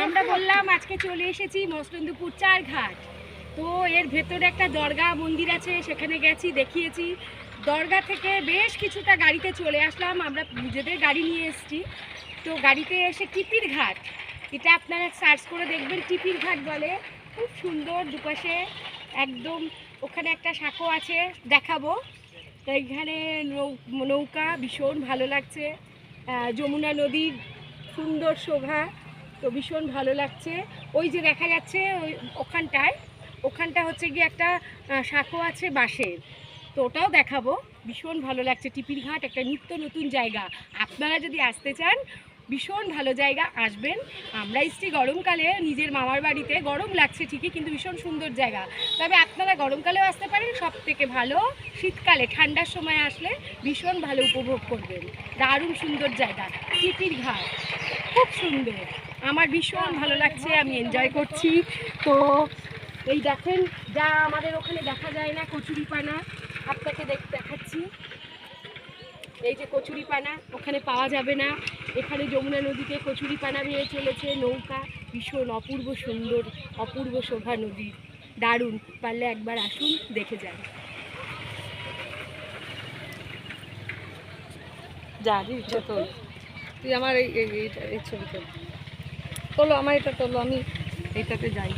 আমরা বললাম আজকে চলে এসেছি মসলন্দপুর চারঘাট। তো এর ভেতরে একটা দরগা মন্দির আছে, সেখানে গেছি, দেখিয়েছি। দরগা থেকে বেশ কিছুটা গাড়িতে চলে আসলাম, আমরা নিজেদের গাড়ি নিয়ে এসেছি। তো গাড়িতে এসে টিপির ঘাট, এটা আপনারা সার্চ করে দেখবেন, টিপির ঘাট বলে। খুব সুন্দর, দুপাশে একদম ওখানে একটা সাঁকো আছে, দেখাবো। তো এখানে নৌকা ভীষণ ভালো লাগছে, যমুনা নদীর সুন্দর শোভা, তো ভীষণ ভালো লাগছে। ওই যে দেখা যাচ্ছে ওখানটা হচ্ছে গিয়ে একটা সাঁকো আছে বাঁশের, তো ওটাও দেখাবো। ভীষণ ভালো লাগছে টিপির ঘাট, একটা নিত্য নতুন জায়গা। আপনারা যদি আসতে চান, ভীষণ ভালো জায়গা, আসবেন। আমরা এসছি গরমকালে, নিজের মামার বাড়িতে, গরম লাগছে ঠিকই, কিন্তু ভীষণ সুন্দর জায়গা। তবে আপনারা গরমকালেও আসতে পারেন, সব থেকে ভালো শীতকালে, ঠান্ডার সময় আসলে ভীষণ ভালো উপভোগ করবেন। দারুণ সুন্দর জায়গা টিপির ঘাট, খুব সুন্দর, আমার ভীষণ ভালো লাগছে, আমি এনজয় করছি। তো এই দেখেন, যা আমাদের ওখানে দেখা যায় না, কচুরিপানা, আপনাকে দেখাচ্ছি। এই যে কচুরিপানা ওখানে পাওয়া যাবে না, এখানে যমুনা নদীতে কচুরিপানা বেয়ে চলেছে, নৌকা, ভীষণ অপূর্ব সুন্দর, অপূর্ব শোভা নদী, দারুণ। পারলে একবার আসুন, দেখে যান। যা ইচ্ছা তোল, তুই আমার এই ছবি তোলো, আমার এটা তোলো, আমি এইটাতে যাই।